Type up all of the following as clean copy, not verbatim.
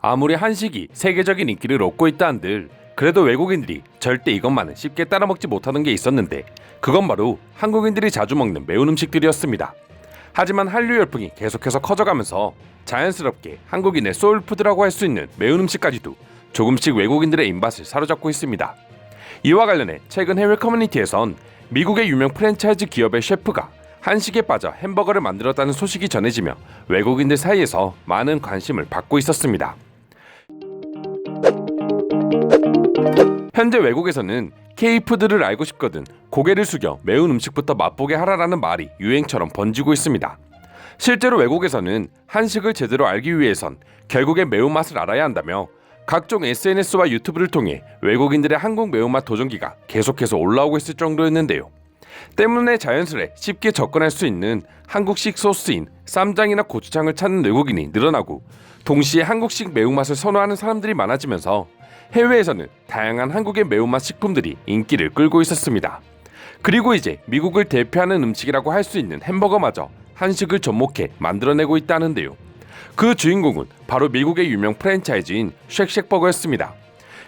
아무리 한식이 세계적인 인기를 얻고 있다 한들 그래도 외국인들이 절대 이것만은 쉽게 따라먹지 못하는 게 있었는데 그건 바로 한국인들이 자주 먹는 매운 음식들이었습니다. 하지만 한류 열풍이 계속해서 커져가면서 자연스럽게 한국인의 소울푸드라고 할 수 있는 매운 음식까지도 조금씩 외국인들의 입맛을 사로잡고 있습니다. 이와 관련해 최근 해외 커뮤니티에선 미국의 유명 프랜차이즈 기업의 셰프가 한식에 빠져 햄버거를 만들었다는 소식이 전해지며 외국인들 사이에서 많은 관심을 받고 있었습니다. 현재 외국에서는 K푸드를 알고 싶거든 고개를 숙여 매운 음식부터 맛보게 하라라는 말이 유행처럼 번지고 있습니다. 실제로 외국에서는 한식을 제대로 알기 위해선 결국엔 매운맛을 알아야 한다며 각종 SNS와 유튜브를 통해 외국인들의 한국 매운맛 도전기가 계속해서 올라오고 있을 정도였는데요. 때문에 자연스레 쉽게 접근할 수 있는 한국식 소스인 쌈장이나 고추장을 찾는 외국인이 늘어나고 동시에 한국식 매운맛을 선호하는 사람들이 많아지면서 해외에서는 다양한 한국의 매운맛 식품들이 인기를 끌고 있었습니다. 그리고 이제 미국을 대표하는 음식이라고 할 수 있는 햄버거마저 한식을 접목해 만들어내고 있다는데요. 그 주인공은 바로 미국의 유명 프랜차이즈인 쉑쉑버거였습니다.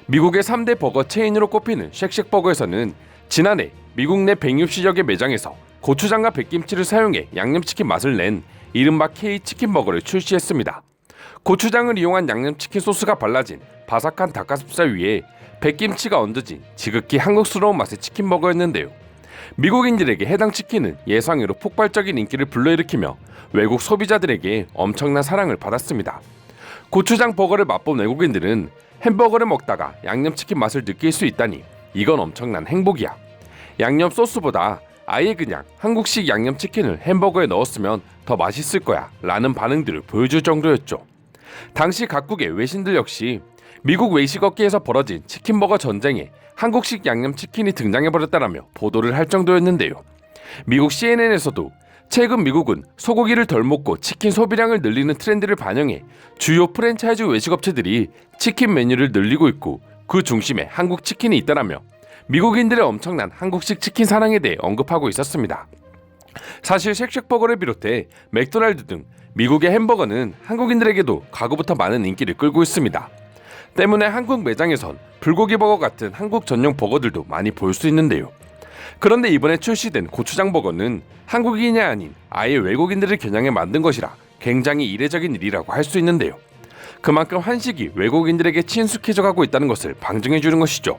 미국의 3대 버거 체인으로 꼽히는 쉑쉑버거에서는 지난해 미국 내 160여 개 매장에서 고추장과 백김치를 사용해 양념치킨 맛을 낸 이른바 K치킨버거를 출시했습니다. 고추장을 이용한 양념치킨 소스가 발라진 바삭한 닭가슴살 위에 백김치가 얹어진 지극히 한국스러운 맛의 치킨버거였는데요. 미국인들에게 해당 치킨은 예상외로 폭발적인 인기를 불러일으키며 외국 소비자들에게 엄청난 사랑을 받았습니다. 고추장 버거를 맛본 외국인들은 햄버거를 먹다가 양념치킨 맛을 느낄 수 있다니 이건 엄청난 행복이야. 양념 소스보다 아예 그냥 한국식 양념치킨을 햄버거에 넣었으면 더 맛있을 거야 라는 반응들을 보여줄 정도였죠. 당시 각국의 외신들 역시 미국 외식업계에서 벌어진 치킨버거 전쟁에 한국식 양념치킨이 등장해버렸다라며 보도를 할 정도였는데요. 미국 CNN에서도 최근 미국은 소고기를 덜 먹고 치킨 소비량을 늘리는 트렌드를 반영해 주요 프랜차이즈 외식업체들이 치킨 메뉴를 늘리고 있고 그 중심에 한국 치킨이 있다라며 미국인들의 엄청난 한국식 치킨 사랑에 대해 언급하고 있었습니다. 사실 쉑쉑버거를 비롯해 맥도날드 등 미국의 햄버거는 한국인들에게도 과거부터 많은 인기를 끌고 있습니다. 때문에 한국 매장에선 불고기 버거 같은 한국 전용 버거들도 많이 볼 수 있는데요. 그런데 이번에 출시된 고추장 버거는 한국인이 아닌 아예 외국인들을 겨냥해 만든 것이라 굉장히 이례적인 일이라고 할 수 있는데요. 그만큼 한식이 외국인들에게 친숙해져 가고 있다는 것을 방증해 주는 것이죠.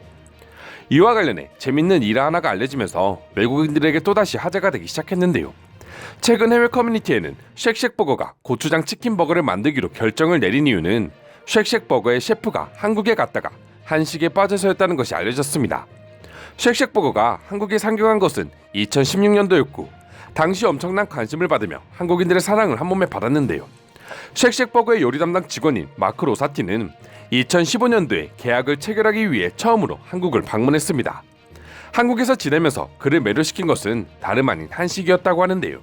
이와 관련해 재밌는 일화 하나가 알려지면서 외국인들에게 또다시 화제가 되기 시작했는데요. 최근 해외 커뮤니티에는 쉑쉑버거가 고추장 치킨버거를 만들기로 결정을 내린 이유는 쉑쉑버거의 셰프가 한국에 갔다가 한식에 빠져서였다는 것이 알려졌습니다. 쉑쉑버거가 한국에 상경한 것은 2016년도였고 당시 엄청난 관심을 받으며 한국인들의 사랑을 한몸에 받았는데요. 쉑쉑버거의 요리 담당 직원인 마크 로사티는 2015년도에 계약을 체결하기 위해 처음으로 한국을 방문했습니다. 한국에서 지내면서 그를 매료시킨 것은 다름 아닌 한식이었다고 하는데요.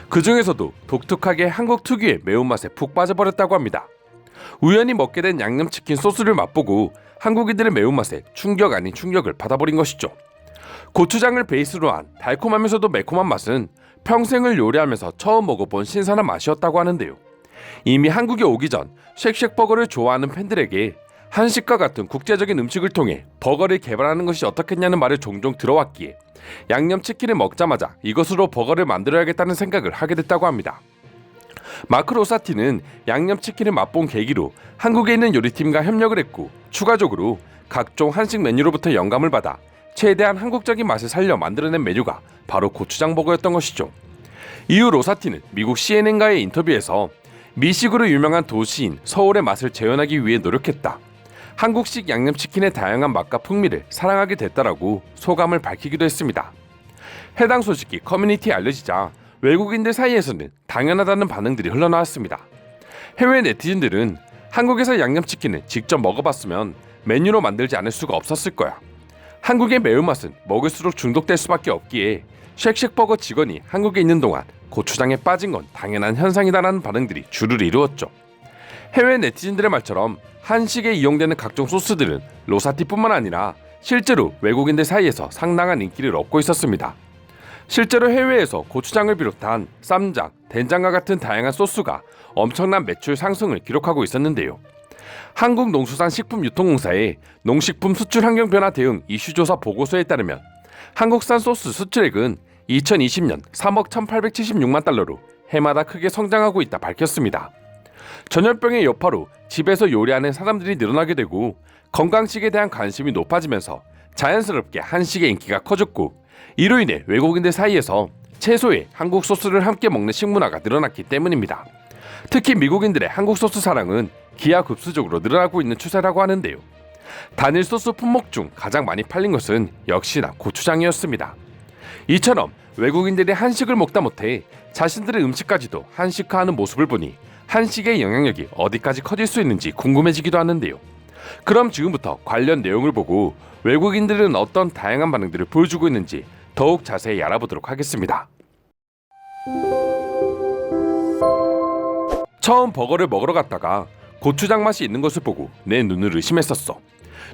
그 중에서도 독특하게 한국 특유의 매운맛에 푹 빠져버렸다고 합니다. 우연히 먹게 된 양념치킨 소스를 맛보고 한국인들의 매운맛에 충격 아닌 충격을 받아버린 것이죠. 고추장을 베이스로 한 달콤하면서도 매콤한 맛은 평생을 요리하면서 처음 먹어본 신선한 맛이었다고 하는데요. 이미 한국에 오기 전 쉑쉑버거를 좋아하는 팬들에게 한식과 같은 국제적인 음식을 통해 버거를 개발하는 것이 어떻겠냐는 말을 종종 들어왔기에 양념치킨을 먹자마자 이것으로 버거를 만들어야겠다는 생각을 하게 됐다고 합니다. 마크 로사티는 양념치킨을 맛본 계기로 한국에 있는 요리팀과 협력을 했고 추가적으로 각종 한식 메뉴로부터 영감을 받아 최대한 한국적인 맛을 살려 만들어낸 메뉴가 바로 고추장 버거였던 것이죠. 이후 로사티는 미국 CNN과의 인터뷰에서 미식으로 유명한 도시인 서울의 맛을 재현하기 위해 노력했다. 한국식 양념치킨의 다양한 맛과 풍미를 사랑하게 됐다라고 소감을 밝히기도 했습니다. 해당 소식이 커뮤니티에 알려지자 외국인들 사이에서는 당연하다는 반응들이 흘러나왔습니다. 해외 네티즌들은 한국에서 양념치킨을 직접 먹어봤으면 메뉴로 만들지 않을 수가 없었을 거야. 한국의 매운맛은 먹을수록 중독될 수밖에 없기에 쉑쉑버거 직원이 한국에 있는 동안 고추장에 빠진 건 당연한 현상이다라는 반응들이 주를 이루었죠. 해외 네티즌들의 말처럼 한식에 이용되는 각종 소스들은 로사티뿐만 아니라 실제로 외국인들 사이에서 상당한 인기를 얻고 있었습니다. 실제로 해외에서 고추장을 비롯한 쌈장, 된장과 같은 다양한 소스가 엄청난 매출 상승을 기록하고 있었는데요. 한국농수산식품유통공사의 농식품 수출 환경 변화 대응 이슈 조사 보고서에 따르면 한국산 소스 수출액은 2020년 3억 1,876만 달러로 해마다 크게 성장하고 있다 밝혔습니다. 전염병의 여파로 집에서 요리하는 사람들이 늘어나게 되고 건강식에 대한 관심이 높아지면서 자연스럽게 한식의 인기가 커졌고, 이로 인해 외국인들 사이에서 채소에 한국 소스를 함께 먹는 식문화가 늘어났기 때문입니다. 특히 미국인들의 한국 소스 사랑은 기하급수적으로 늘어나고 있는 추세라고 하는데요. 단일 소스 품목 중 가장 많이 팔린 것은 역시나 고추장이었습니다. 이처럼 외국인들이 한식을 먹다 못해 자신들의 음식까지도 한식화하는 모습을 보니 한식의 영향력이 어디까지 커질 수 있는지 궁금해지기도 하는데요. 그럼 지금부터 관련 내용을 보고 외국인들은 어떤 다양한 반응들을 보여주고 있는지 더욱 자세히 알아보도록 하겠습니다. 처음 버거를 먹으러 갔다가 고추장 맛이 있는 것을 보고 내 눈을 의심했었어.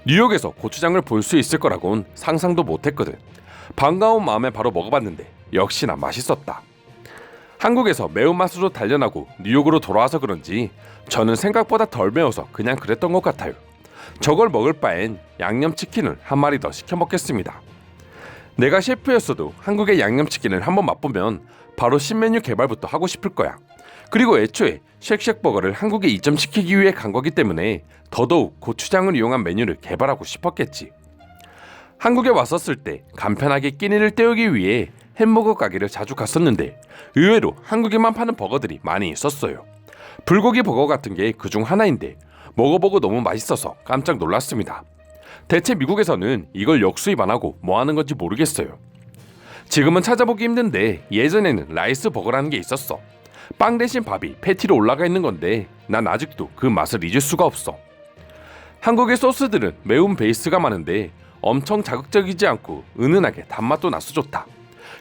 뉴욕에서 고추장을 볼 수 있을 거라곤 상상도 못했거든. 반가운 마음에 바로 먹어봤는데 역시나 맛있었다. 한국에서 매운맛으로 단련하고 뉴욕으로 돌아와서 그런지 저는 생각보다 덜 매워서 그냥 그랬던 것 같아요. 저걸 먹을 바엔 양념치킨을 한 마리 더 시켜 먹겠습니다. 내가 셰프였어도 한국의 양념치킨을 한번 맛보면 바로 신메뉴 개발부터 하고 싶을 거야. 그리고 애초에 쉑쉑버거를 한국에 이점시키기 위해 간 거기 때문에 더더욱 고추장을 이용한 메뉴를 개발하고 싶었겠지. 한국에 왔었을 때 간편하게 끼니를 때우기 위해 햄버거 가게를 자주 갔었는데 의외로 한국에만 파는 버거들이 많이 있었어요. 불고기 버거 같은 게 그중 하나인데 먹어보고 너무 맛있어서 깜짝 놀랐습니다. 대체 미국에서는 이걸 역수입 안 하고 뭐 하는 건지 모르겠어요. 지금은 찾아보기 힘든데 예전에는 라이스 버거라는 게 있었어. 빵 대신 밥이 패티로 올라가 있는 건데 난 아직도 그 맛을 잊을 수가 없어. 한국의 소스들은 매운 베이스가 많은데 엄청 자극적이지 않고 은은하게 단맛도 나서 좋다.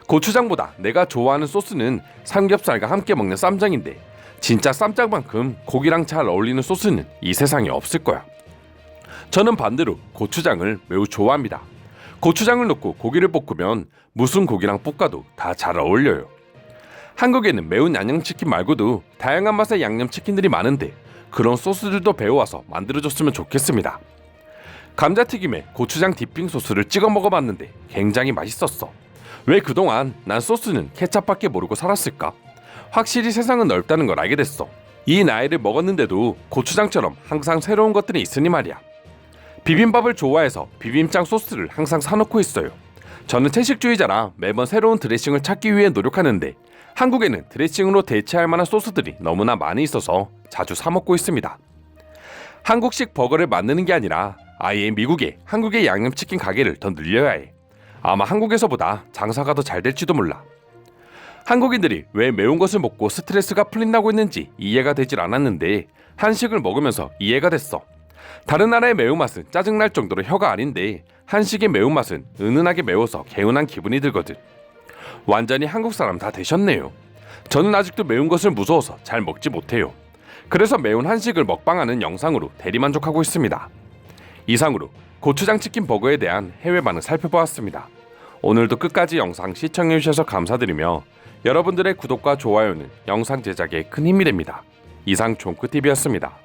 고추장보다 내가 좋아하는 소스는 삼겹살과 함께 먹는 쌈장인데 진짜 쌈장만큼 고기랑 잘 어울리는 소스는 이 세상에 없을 거야. 저는 반대로 고추장을 매우 좋아합니다. 고추장을 넣고 고기를 볶으면 무슨 고기랑 볶아도 다 잘 어울려요. 한국에는 매운 양념치킨 말고도 다양한 맛의 양념치킨들이 많은데 그런 소스들도 배워와서 만들어줬으면 좋겠습니다. 감자튀김에 고추장 디핑 소스를 찍어 먹어봤는데 굉장히 맛있었어. 왜 그동안 난 소스는 케찹밖에 모르고 살았을까? 확실히 세상은 넓다는 걸 알게 됐어. 이 나이를 먹었는데도 고추장처럼 항상 새로운 것들이 있으니 말이야. 비빔밥을 좋아해서 비빔장 소스를 항상 사놓고 있어요. 저는 채식주의자라 매번 새로운 드레싱을 찾기 위해 노력하는데 한국에는 드레싱으로 대체할 만한 소스들이 너무나 많이 있어서 자주 사 먹고 있습니다. 한국식 버거를 만드는 게 아니라 아예 미국에 한국의 양념치킨 가게를 더 늘려야 해. 아마 한국에서보다 장사가 더 잘 될지도 몰라. 한국인들이 왜 매운 것을 먹고 스트레스가 풀린다고 했는지 이해가 되질 않았는데 한식을 먹으면서 이해가 됐어. 다른 나라의 매운맛은 짜증날 정도로 혀가 아닌데 한식의 매운맛은 은은하게 매워서 개운한 기분이 들거든. 완전히 한국 사람 다 되셨네요. 저는 아직도 매운 것을 무서워서 잘 먹지 못해요. 그래서 매운 한식을 먹방하는 영상으로 대리만족하고 있습니다. 이상으로 고추장 치킨 버거에 대한 해외 반응 살펴보았습니다. 오늘도 끝까지 영상 시청해주셔서 감사드리며 여러분들의 구독과 좋아요는 영상 제작에 큰 힘이 됩니다. 이상 종크TV였습니다.